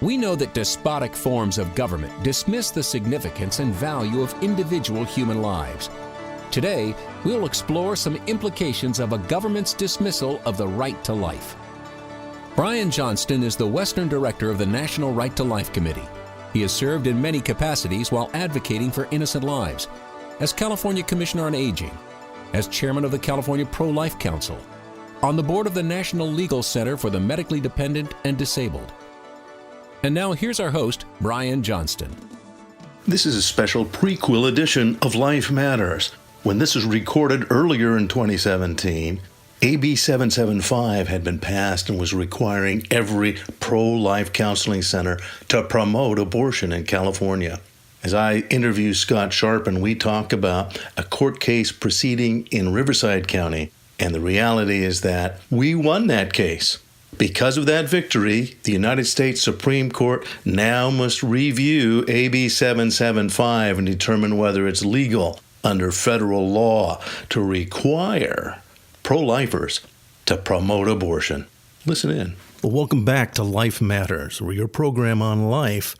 We know that despotic forms of government dismiss the significance and value of individual human lives. Today, we'll explore some implications of a government's dismissal of the right to life. Brian Johnston is the Western Director of the National Right to Life Committee. He has served in many capacities while advocating for innocent lives, as California Commissioner on Aging, as Chairman of the California Pro-Life Council, on the board of the National Legal Center for the Medically Dependent and Disabled. And now here's our host, Brian Johnston. This is a special prequel edition of Life Matters. When this was recorded earlier in 2017, AB 775 had been passed and was requiring every pro-life counseling center to promote abortion in California. As I interview Scott Sharpen, we talk about a court case proceeding in Riverside County, and the reality is that we won that case. Because of that victory, the United States Supreme Court now must review AB 775 and determine whether it's legal under federal law to require pro-lifers to promote abortion. Listen in. Well, welcome back to Life Matters, where your program on life,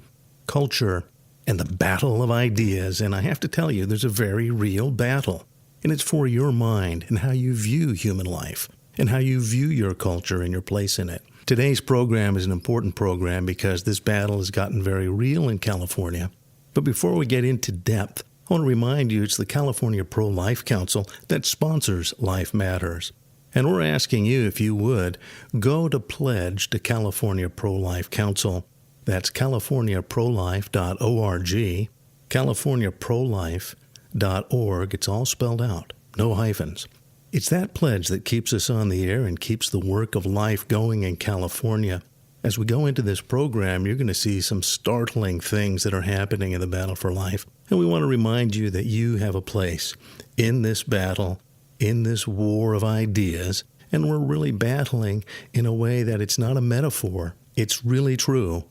culture, and the battle of ideas. And I have to tell you, there's a very real battle. And it's for your mind and how you view human life and how you view your culture and your place in it. Today's program is an important program because this battle has gotten very real in California. But before we get into depth, I want to remind you it's the California Pro-Life Council that sponsors Life Matters. And we're asking you, if you would, go to pledge to California Pro-Life Council. That's californiaprolife.org, californiaprolife.org. It's all spelled out, no hyphens. It's that pledge that keeps us on the air and keeps the work of life going in California. As we go into this program, you're going to see some startling things that are happening in the battle for life. And we want to remind you that you have a place in this battle, in this war of ideas, and we're really battling in a way that it's not a metaphor. It's really true.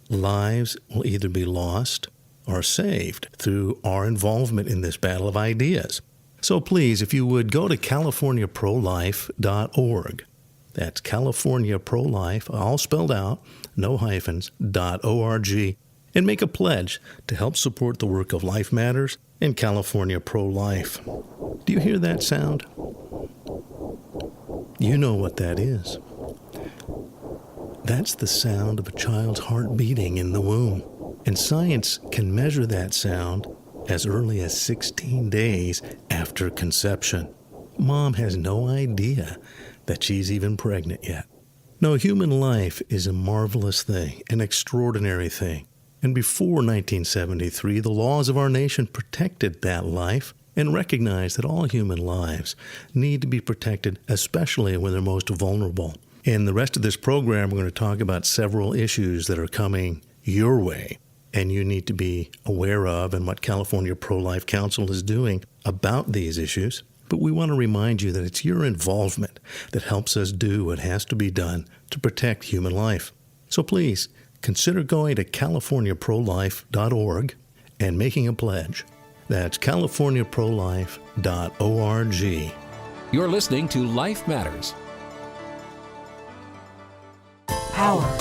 Lives will either be lost or saved through our involvement in this battle of ideas. So please, if you would, go to californiaprolife.org. That's californiaprolife, all spelled out, no hyphens, .org, and make a pledge to help support the work of Life Matters and California Pro-Life. Do you hear that sound? You know what that is. That's the sound of a child's heart beating in the womb. And science can measure that sound as early as 16 days after conception. Mom has no idea that she's even pregnant yet. No, human life is a marvelous thing, an extraordinary thing. And before 1973, the laws of our nation protected that life and recognized that all human lives need to be protected, especially when they're most vulnerable. In the rest of this program, we're going to talk about several issues that are coming your way and you need to be aware of, and what California Pro-Life Council is doing about these issues. But we want to remind you that it's your involvement that helps us do what has to be done to protect human life. So please, consider going to californiaprolife.org and making a pledge. That's californiaprolife.org. You're listening to Life Matters. Power.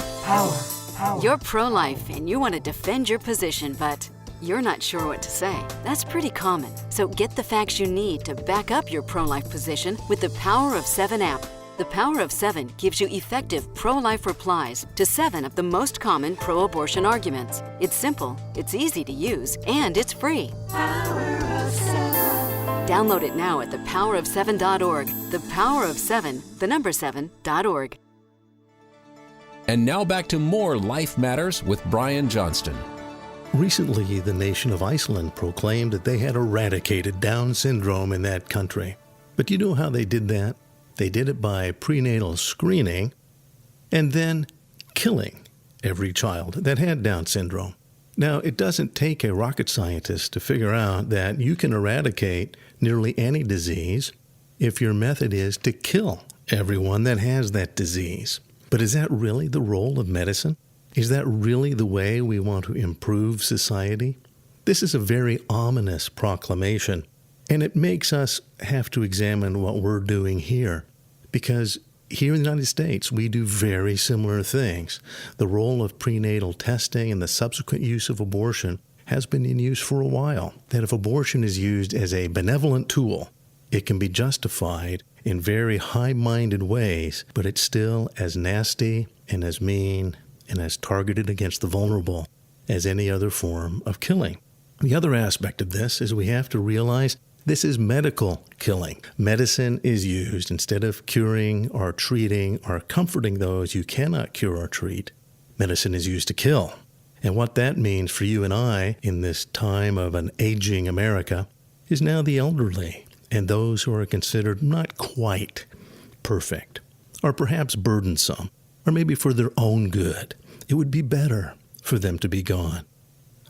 You're pro-life and you want to defend your position, but you're not sure what to say. That's pretty common. So get the facts you need to back up your pro-life position with the Power of 7 app. The Power of 7 gives you effective pro-life replies to 7 of the most common pro-abortion arguments. It's simple, it's easy to use, and it's free. Power of 7. Download it now at thepowerof7.org. The Power of 7, the number 7.org. And now back to more Life Matters with Brian Johnston. Recently, the nation of Iceland proclaimed that they had eradicated Down syndrome in that country. But you know how they did that? They did it by prenatal screening and then killing every child that had Down syndrome. Now, it doesn't take a rocket scientist to figure out that you can eradicate nearly any disease if your method is to kill everyone that has that disease. But is that really the role of medicine? Is that really the way we want to improve society? This is a very ominous proclamation, and it makes us have to examine what we're doing here. Because here in the United States, we do very similar things. The role of prenatal testing and the subsequent use of abortion has been in use for a while. That if abortion is used as a benevolent tool, it can be justified in very high-minded ways, but it's still as nasty and as mean and as targeted against the vulnerable as any other form of killing. The other aspect of this is we have to realize this is medical killing. Medicine is used instead of curing or treating or comforting those you cannot cure or treat. Medicine is used to kill. And what that means for you and I in this time of an aging America is now the elderly and those who are considered not quite perfect, or perhaps burdensome, or maybe for their own good. It would be better for them to be gone.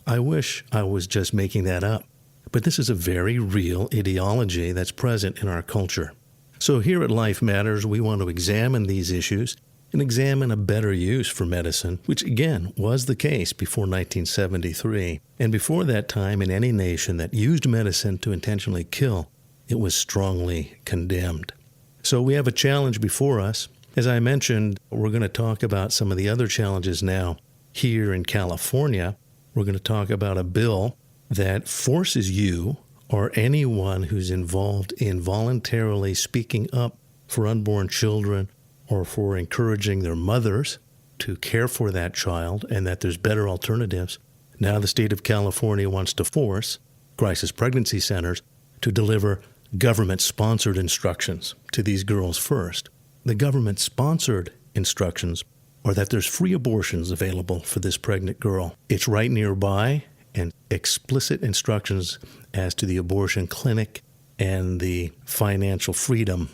I wish I was just making that up. But this is a very real ideology that's present in our culture. So here at Life Matters, we want to examine these issues and examine a better use for medicine, which again was the case before 1973. And before that time, in any nation that used medicine to intentionally kill, it was strongly condemned. So we have a challenge before us. As I mentioned, we're going to talk about some of the other challenges now. Here in California, we're going to talk about a bill that forces you or anyone who's involved in voluntarily speaking up for unborn children or for encouraging their mothers to care for that child and that there's better alternatives. Now the state of California wants to force crisis pregnancy centers to deliver government-sponsored instructions to these girls first. The government-sponsored instructions are that there's free abortions available for this pregnant girl. It's right nearby, and explicit instructions as to the abortion clinic and the financial freedom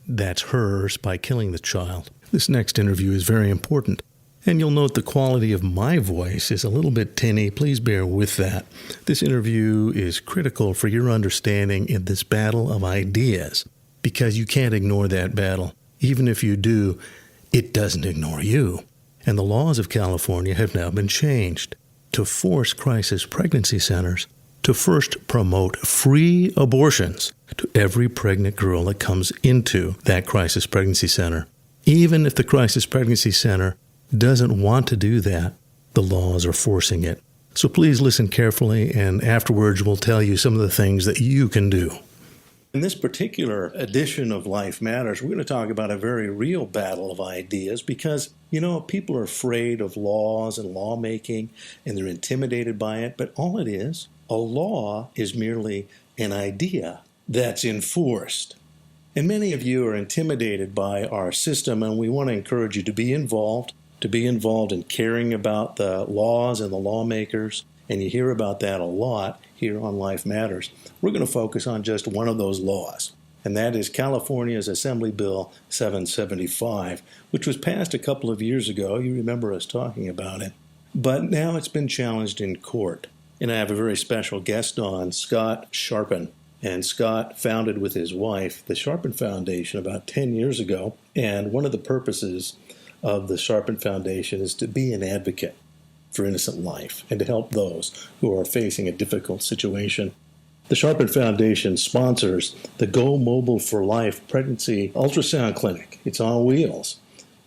that's hers by killing the child. This next interview is very important, and you'll note the quality of my voice is a little bit tinny. Please bear with that. This interview is critical for your understanding in this battle of ideas, because you can't ignore that battle. Even if you do, it doesn't ignore you. And the laws of California have now been changed to force crisis pregnancy centers to first promote free abortions to every pregnant girl that comes into that crisis pregnancy center. Even if the crisis pregnancy center doesn't want to do that, the laws are forcing it. So please listen carefully, and afterwards we'll tell you some of the things that you can do. In this particular edition of Life Matters, we're going to talk about a very real battle of ideas because, people are afraid of laws and lawmaking and they're intimidated by it. But all it is, a law is merely an idea that's enforced. And many of you are intimidated by our system, and we want to encourage you to be involved in caring about the laws and the lawmakers. And you hear about that a lot here on Life Matters. We're going to focus on just one of those laws, and that is California's Assembly Bill 775, which was passed a couple of years ago. You remember us talking about it. But now it's been challenged in court. And I have a very special guest on, Scott Sharpen. And Scott founded with his wife the Sharpen Foundation about 10 years ago. And one of the purposes of the Sharpen Foundation is to be an advocate for innocent life and to help those who are facing a difficult situation. The Sharpen Foundation sponsors the Go Mobile for Life Pregnancy Ultrasound Clinic. It's on wheels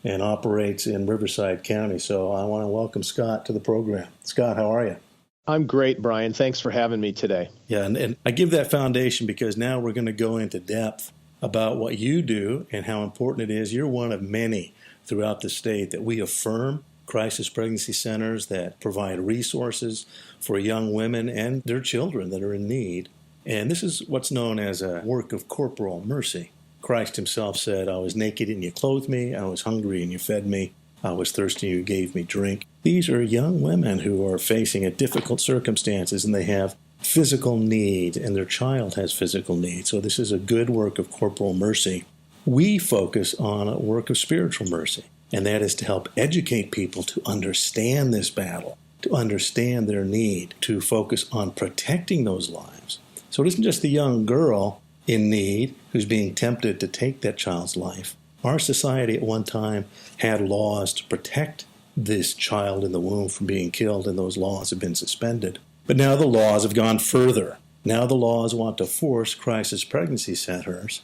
and operates in Riverside County. So I want to welcome Scott to the program. Scott, how are you? I'm great, Brian. Thanks for having me today. Yeah, and I give that foundation because now we're going to go into depth about what you do and how important it is. You're one of many throughout the state that we affirm crisis pregnancy centers that provide resources for young women and their children that are in need. And this is what's known as a work of corporal mercy. Christ himself said, I was naked and you clothed me. I was hungry and you fed me. I was thirsty and you gave me drink. These are young women who are facing difficult circumstances, and they have physical need, and their child has physical need. So this is a good work of corporal mercy. We focus on a work of spiritual mercy, and that is to help educate people to understand this battle, to understand their need, to focus on protecting those lives. So it isn't just the young girl in need who's being tempted to take that child's life. Our society at one time had laws to protect this child in the womb from being killed, and those laws have been suspended. But now the laws have gone further. Now the laws want to force crisis pregnancy centers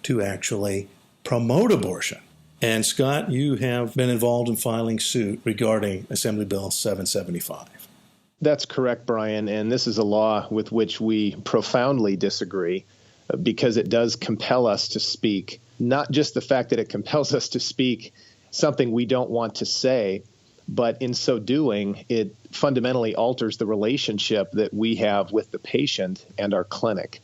to actually promote abortion. And Scott, you have been involved in filing suit regarding Assembly Bill 775. That's correct, Brian. And this is a law with which we profoundly disagree because it does compel us to speak. Not just the fact that it compels us to speak something we don't want to say, but in so doing, it fundamentally alters the relationship that we have with the patient and our clinic.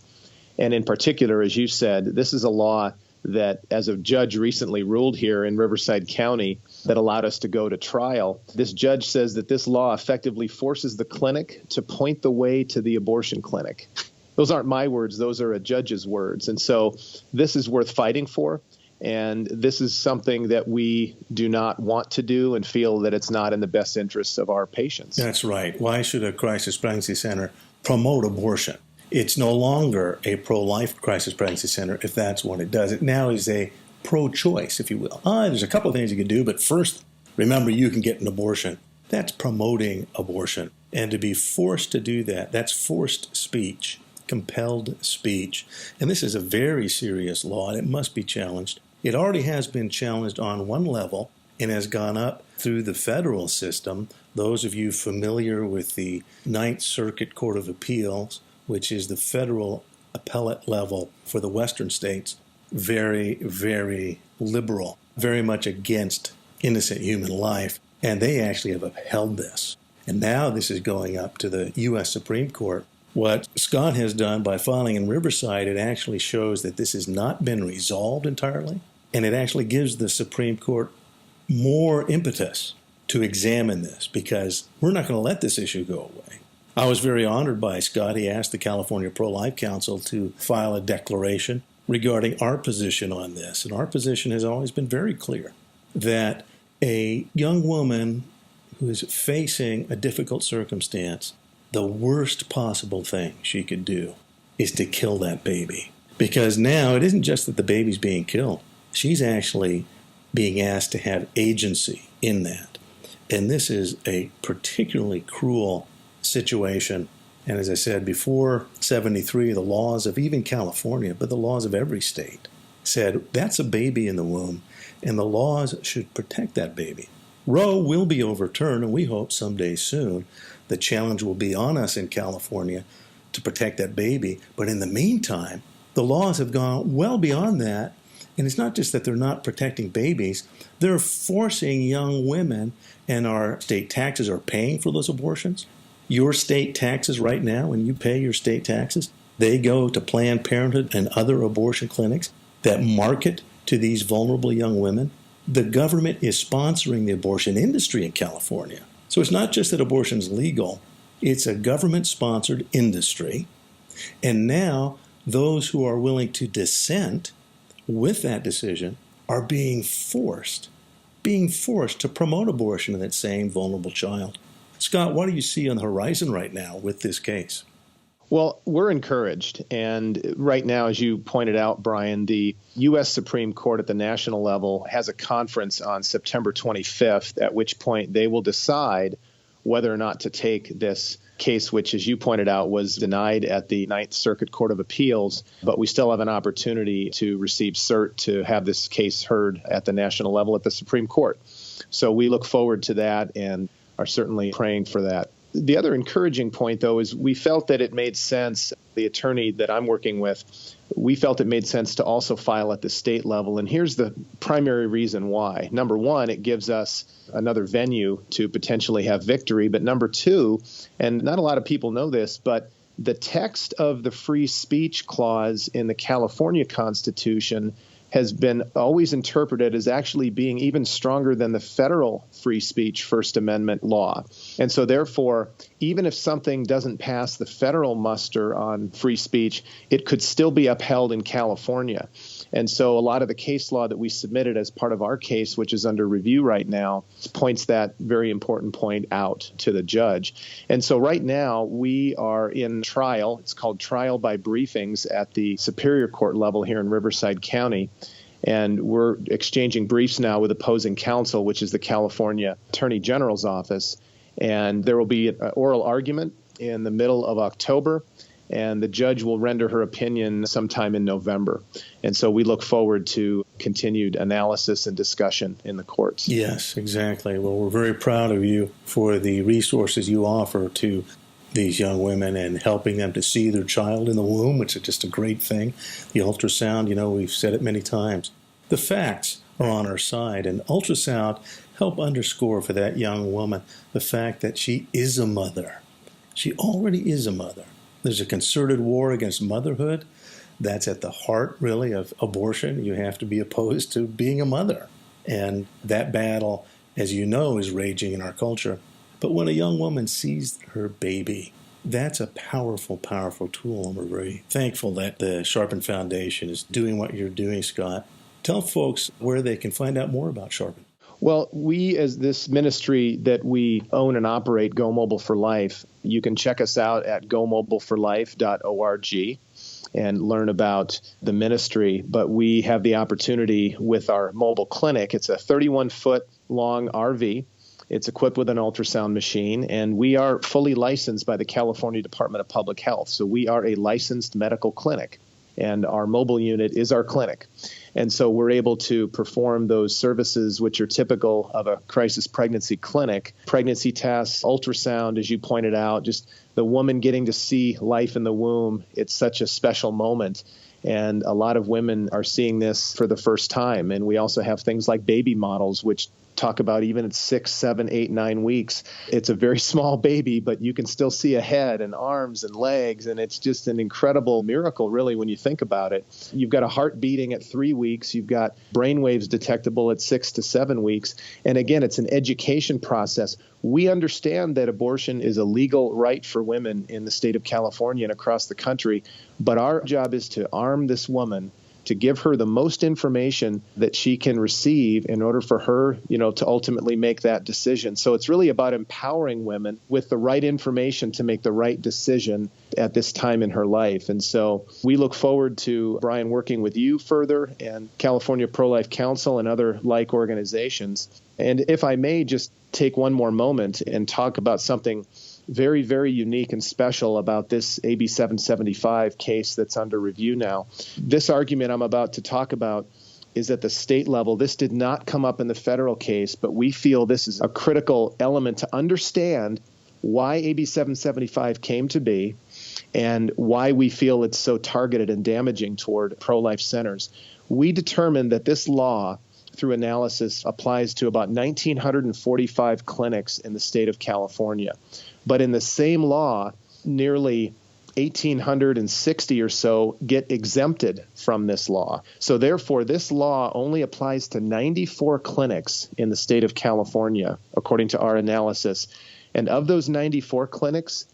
And in particular, as you said, this is a law that, as a judge recently ruled here in Riverside County, that allowed us to go to trial. This judge says that this law effectively forces the clinic to point the way to the abortion clinic. Those aren't my words, those are a judge's words. And so this is worth fighting for. And this is something that we do not want to do and feel that it's not in the best interests of our patients. That's right. Why should a crisis pregnancy center promote abortion? It's no longer a pro-life crisis pregnancy center if that's what it does. It now is a pro-choice, if you will. There's a couple of things you can do, but first, remember you can get an abortion. That's promoting abortion. And to be forced to do that, that's forced speech, compelled speech. And this is a very serious law, and it must be challenged. It already has been challenged on one level and has gone up through the federal system. Those of you familiar with the Ninth Circuit Court of Appeals, which is the federal appellate level for the western states, very, very liberal, very much against innocent human life. And they actually have upheld this. And now this is going up to the U.S. Supreme Court. What Scott has done by filing in Riverside, it actually shows that this has not been resolved entirely. And it actually gives the Supreme Court more impetus to examine this because we're not going to let this issue go away. I was very honored by Scott. He asked the California Pro-Life Council to file a declaration regarding our position on this. And our position has always been very clear that a young woman who is facing a difficult circumstance, the worst possible thing she could do is to kill that baby. Because now it isn't just that the baby's being killed. She's actually being asked to have agency in that. And this is a particularly cruel situation. And as I said, before 73, the laws of even California, but the laws of every state, said that's a baby in the womb, and the laws should protect that baby. Roe will be overturned, and we hope someday soon the challenge will be on us in California to protect that baby. But in the meantime, the laws have gone well beyond that. And it's not just that they're not protecting babies, they're forcing young women, and our state taxes are paying for those abortions. Your state taxes right now, when you pay your state taxes, they go to Planned Parenthood and other abortion clinics that market to these vulnerable young women. The government is sponsoring the abortion industry in California. So it's not just that abortion is legal, it's a government-sponsored industry. And now those who are willing to dissent with that decision are being forced to promote abortion in that same vulnerable child. Scott, what do you see on the horizon right now with this case? Well, we're encouraged. And right now, as you pointed out, Brian, the U.S. Supreme Court at the national level has a conference on September 25th, at which point they will decide whether or not to take this case, which, as you pointed out, was denied at the Ninth Circuit Court of Appeals. But we still have an opportunity to receive cert to have this case heard at the national level at the Supreme Court. So we look forward to that and are certainly praying for that. The other encouraging point, though, is we felt that it made sense, the attorney that I'm working with, we felt it made sense to also file at the state level. And here's the primary reason why. Number one, it gives us another venue to potentially have victory. But number two, and not a lot of people know this, but the text of the free speech clause in the California Constitution has been always interpreted as actually being even stronger than the federal free speech First Amendment law. And so therefore, even if something doesn't pass the federal muster on free speech, it could still be upheld in California. And so a lot of the case law that we submitted as part of our case, which is under review right now, points that very important point out to the judge. And so right now we are in trial. It's called trial by briefings at the Superior Court level here in Riverside County. And we're exchanging briefs now with opposing counsel, which is the California Attorney General's office. And there will be an oral argument in the middle of October, and the judge will render her opinion sometime in November. And so we look forward to continued analysis and discussion in the courts. Yes, exactly. Well, we're very proud of you for the resources you offer to these young women and helping them to see their child in the womb, which is just a great thing. The ultrasound, we've said it many times. The facts are on our side, and ultrasound help underscore for that young woman the fact that she is a mother. She already is a mother. There's a concerted war against motherhood. That's at the heart, really, of abortion. You have to be opposed to being a mother. And that battle, as you know, is raging in our culture. But when a young woman sees her baby, that's a powerful, powerful tool. And we're very thankful that the Sharpen Foundation is doing what you're doing, Scott. Tell folks where they can find out more about Sharpen. Well, we, as this ministry that we own and operate, Go Mobile for Life, you can check us out at gomobileforlife.org and learn about the ministry. But we have the opportunity with our mobile clinic. It's a 31-foot long RV. It's equipped with an ultrasound machine, and we are fully licensed by the California Department of Public Health. So we are a licensed medical clinic, and our mobile unit is our clinic. And so we're able to perform those services which are typical of a crisis pregnancy clinic, pregnancy tests, ultrasound, as you pointed out, just the woman getting to see life in the womb. It's such a special moment. And a lot of women are seeing this for the first time. And we also have things like baby models, which talk about even at 6, 7, 8, 9 weeks. It's a very small baby, but you can still see a head and arms and legs. And it's just an incredible miracle, really, when you think about it. You've got a heart beating at 3 weeks. You've got brain waves detectable at 6 to 7 weeks. And again, it's an education process. We understand that abortion is a legal right for women in the state of California and across the country. But our job is to arm this woman, to give her the most information that she can receive in order for her, to ultimately make that decision. So it's really about empowering women with the right information to make the right decision at this time in her life. And so we look forward to, Brian, working with you further and California Pro-Life Council and other like organizations. And if I may just take one more moment and talk about something very, very unique and special about this AB 775 case that's under review now. This argument I'm about to talk about is at the state level. This did not come up in the federal case, but we feel this is a critical element to understand why AB 775 came to be and why we feel it's so targeted and damaging toward pro-life centers. We determined that this law, through analysis, applies to about 1,945 clinics in the state of California. But in the same law, nearly 1,860 or so get exempted from this law. So therefore, this law only applies to 94 clinics in the state of California, according to our analysis. And of those 94 clinics,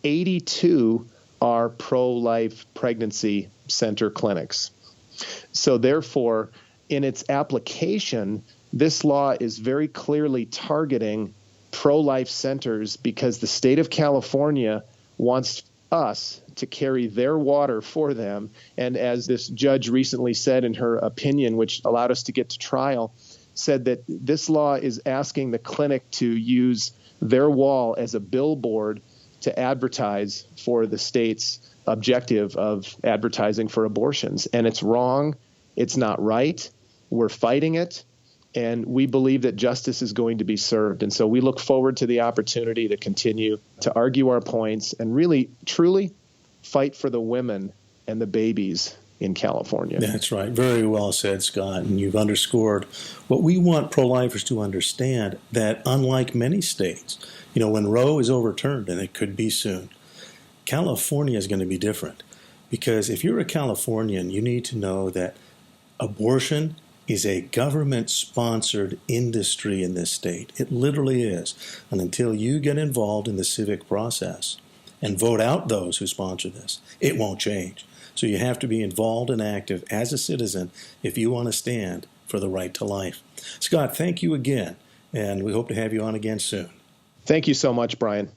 82 are pro-life pregnancy center clinics. So therefore, in its application, this law is very clearly targeting pro-life centers because the state of California wants us to carry their water for them. And as this judge recently said in her opinion, which allowed us to get to trial, said that this law is asking the clinic to use their wall as a billboard to advertise for the state's objective of advertising for abortions. And it's wrong. It's not right. We're fighting it. And we believe that justice is going to be served. And so we look forward to the opportunity to continue to argue our points and really, truly fight for the women and the babies in California. That's right. Very well said, Scott. And you've underscored what we want pro-lifers to understand, that unlike many states, when Roe is overturned, and it could be soon, California is going to be different. Because if you're a Californian, you need to know that abortion is a government-sponsored industry in this state. It literally is. And until you get involved in the civic process and vote out those who sponsor this, it won't change. So you have to be involved and active as a citizen if you want to stand for the right to life. Scott, thank you again, and we hope to have you on again soon. Thank you so much, Brian.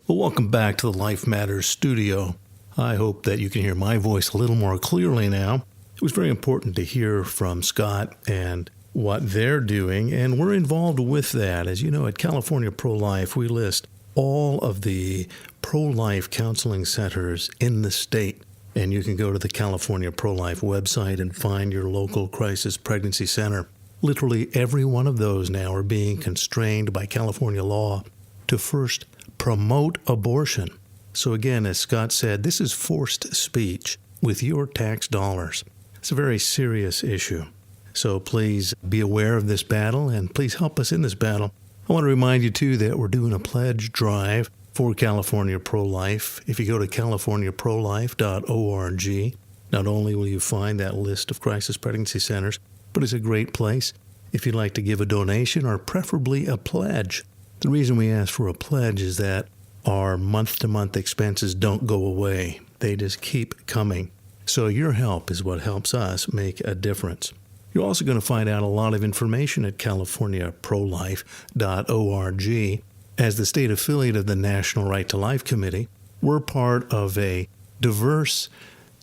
Well, welcome back to the Life Matters studio. I hope that you can hear my voice a little more clearly now. It was very important to hear from Scott and what they're doing, and we're involved with that. As you know, at California Pro-Life, we list all of the pro-life counseling centers in the state. And you can go to the California Pro-Life website and find your local crisis pregnancy center. Literally every one of those now are being constrained by California law to first promote abortion. So again, as Scott said, this is forced speech with your tax dollars. It's a very serious issue. So please be aware of this battle and please help us in this battle. I want to remind you, too, that we're doing a pledge drive for California Pro-Life. If you go to californiaprolife.org, not only will you find that list of crisis pregnancy centers, but it's a great place if you'd like to give a donation or preferably a pledge. The reason we ask for a pledge is that our month-to-month expenses don't go away. They just keep coming. So your help is what helps us make a difference. You're also going to find out a lot of information at californiaprolife.org. As the state affiliate of the National Right to Life Committee, we're part of a diverse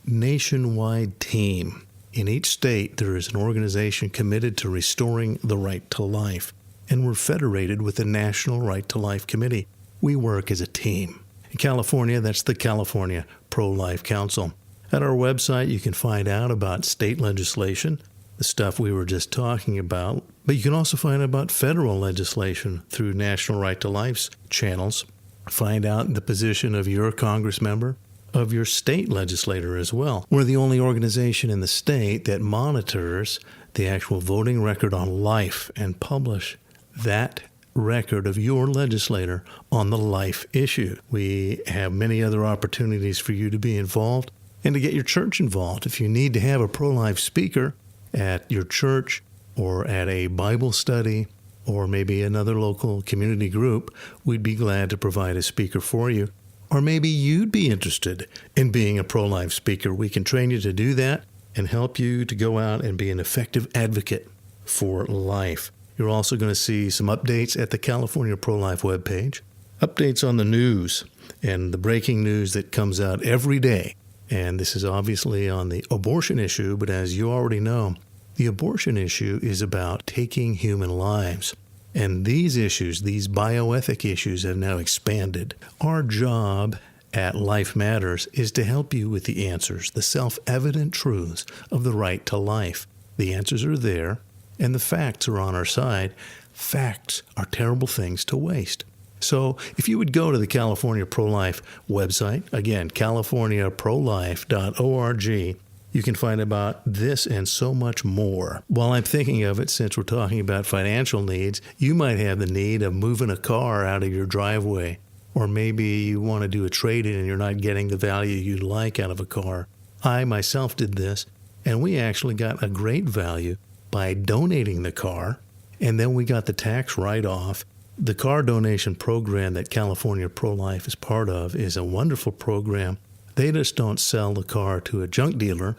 nationwide team. In each state, there is an organization committed to restoring the right to life, and we're federated with the National Right to Life Committee. We work as a team. In California, that's the California Pro-Life Council. At our website, you can find out about state legislation, the stuff we were just talking about, but you can also find out about federal legislation through National Right to Life's channels. Find out the position of your Congress member, of your state legislator as well. We're the only organization in the state that monitors the actual voting record on life and publish that record of your legislator on the life issue. We have many other opportunities for you to be involved and to get your church involved. If you need to have a pro-life speaker at your church or at a Bible study or maybe another local community group, we'd be glad to provide a speaker for you. Or maybe you'd be interested in being a pro-life speaker. We can train you to do that and help you to go out and be an effective advocate for life. You're also going to see some updates at the California Pro-Life webpage, updates on the news and the breaking news that comes out every day. And this is obviously on the abortion issue, but as you already know, the abortion issue is about taking human lives. And these issues, these bioethic issues, have now expanded. Our job at Life Matters is to help you with the answers, the self-evident truths of the right to life. The answers are there, and the facts are on our side. Facts are terrible things to waste. So if you would go to the California Pro-Life website, again, californiaprolife.org, you can find about this and so much more. While I'm thinking of it, since we're talking about financial needs, you might have the need of moving a car out of your driveway. Or maybe you want to do a trade-in and you're not getting the value you'd like out of a car. I myself did this, and we actually got a great value by donating the car, and then we got the tax write-off. The car donation program that California Pro-Life is part of is a wonderful program. They just don't sell the car to a junk dealer.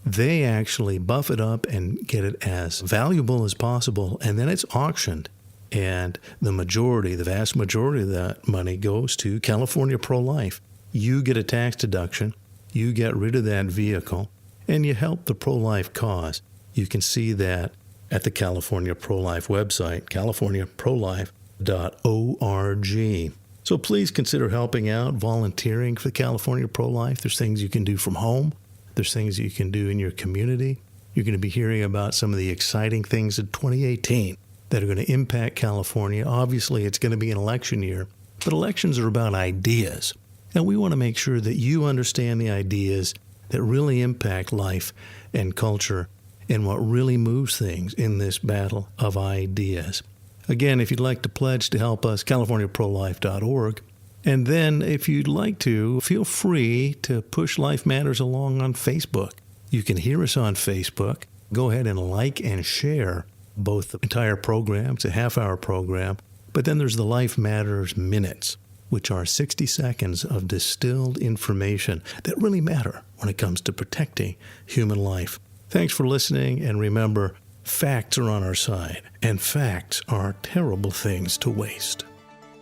They actually buff it up and get it as valuable as possible, and then it's auctioned. And the vast majority of that money goes to California Pro-Life. You get a tax deduction, you get rid of that vehicle, and you help the pro-life cause. You can see that at the California Pro-Life website, californiaprolife.org. So please consider helping out, volunteering for California Pro-Life. There's things you can do from home. There's things you can do in your community. You're going to be hearing about some of the exciting things in 2018 that are going to impact California. Obviously, it's going to be an election year, but elections are about ideas. And we want to make sure that you understand the ideas that really impact life and culture and what really moves things in this battle of ideas. Again, if you'd like to pledge to help us, californiaprolife.org. And then if you'd like to, feel free to push Life Matters along on Facebook. You can hear us on Facebook. Go ahead and like and share both the entire program. It's a half-hour program. But then there's the Life Matters Minutes, which are 60 seconds of distilled information that really matter when it comes to protecting human life. Thanks for listening, and remember, facts are on our side, and facts are terrible things to waste.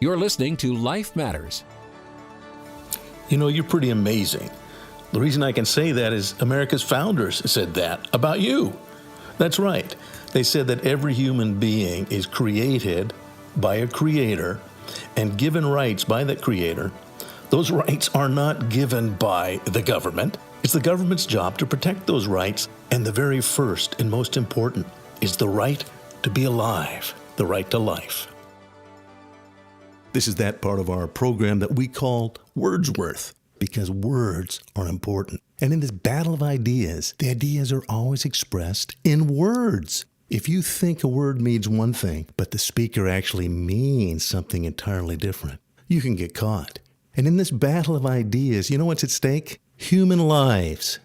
You're listening to Life Matters. You know, you're pretty amazing. The reason I can say that is America's founders said that about you. That's right. They said that every human being is created by a creator and given rights by that creator. Those rights are not given by the government. It's the government's job to protect those rights, and the very first and most important is the right to be alive, the right to life. This is that part of our program that we call Wordsworth, because words are important. And in this battle of ideas, the ideas are always expressed in words. If you think a word means one thing, but the speaker actually means something entirely different, you can get caught. And in this battle of ideas, you know what's at stake? Human lives.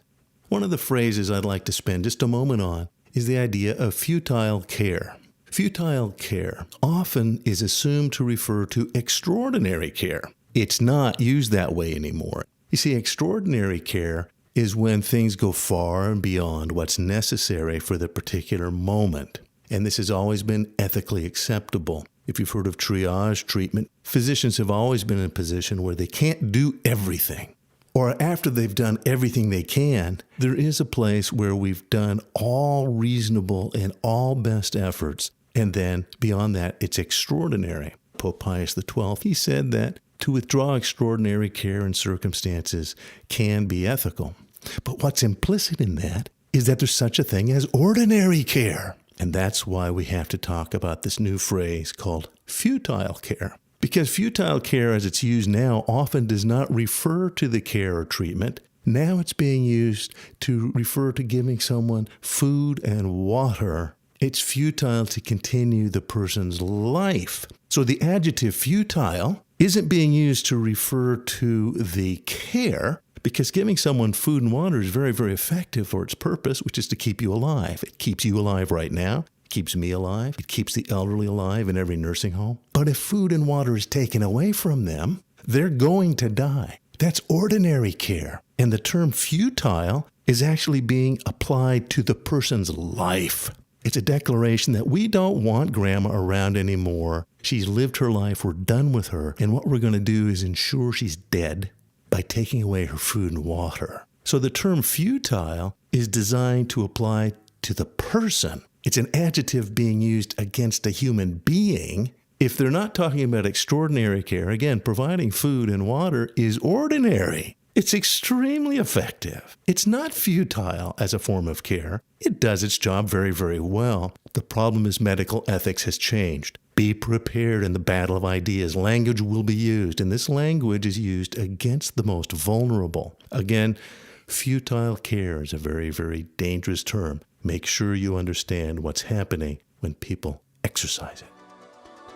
One of the phrases I'd like to spend just a moment on is the idea of futile care. Futile care often is assumed to refer to extraordinary care. It's not used that way anymore. You see, extraordinary care is when things go far and beyond what's necessary for the particular moment. And this has always been ethically acceptable. If you've heard of triage treatment, physicians have always been in a position where they can't do everything. Or after they've done everything they can, there is a place where we've done all reasonable and all best efforts. And then beyond that, it's extraordinary. Pope Pius XII, he said that to withdraw extraordinary care in circumstances can be ethical. But what's implicit in that is that there's such a thing as ordinary care. And that's why we have to talk about this new phrase called futile care. Because futile care as it's used now often does not refer to the care or treatment. Now it's being used to refer to giving someone food and water. It's futile to continue the person's life. So the adjective futile isn't being used to refer to the care, because giving someone food and water is very, very effective for its purpose, which is to keep you alive. It keeps you alive right now. It keeps me alive. It keeps the elderly alive in every nursing home. But if food and water is taken away from them, they're going to die. That's ordinary care. And the term futile is actually being applied to the person's life. It's a declaration that we don't want Grandma around anymore. She's lived her life. We're done with her. And what we're going to do is ensure she's dead by taking away her food and water. So the term futile is designed to apply to the person. It's an adjective being used against a human being. If they're not talking about extraordinary care, again, providing food and water is ordinary. It's extremely effective. It's not futile as a form of care. It does its job very, very well. The problem is medical ethics has changed. Be prepared in the battle of ideas. Language will be used, and this language is used against the most vulnerable. Again, futile care is a very, very dangerous term. Make sure you understand what's happening when people exercise it.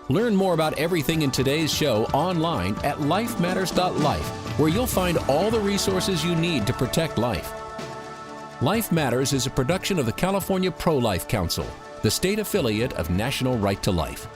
Learn more about everything in today's show online at lifematters.life, where you'll find all the resources you need to protect life. Life Matters is a production of the California Pro-Life Council, the state affiliate of National Right to Life.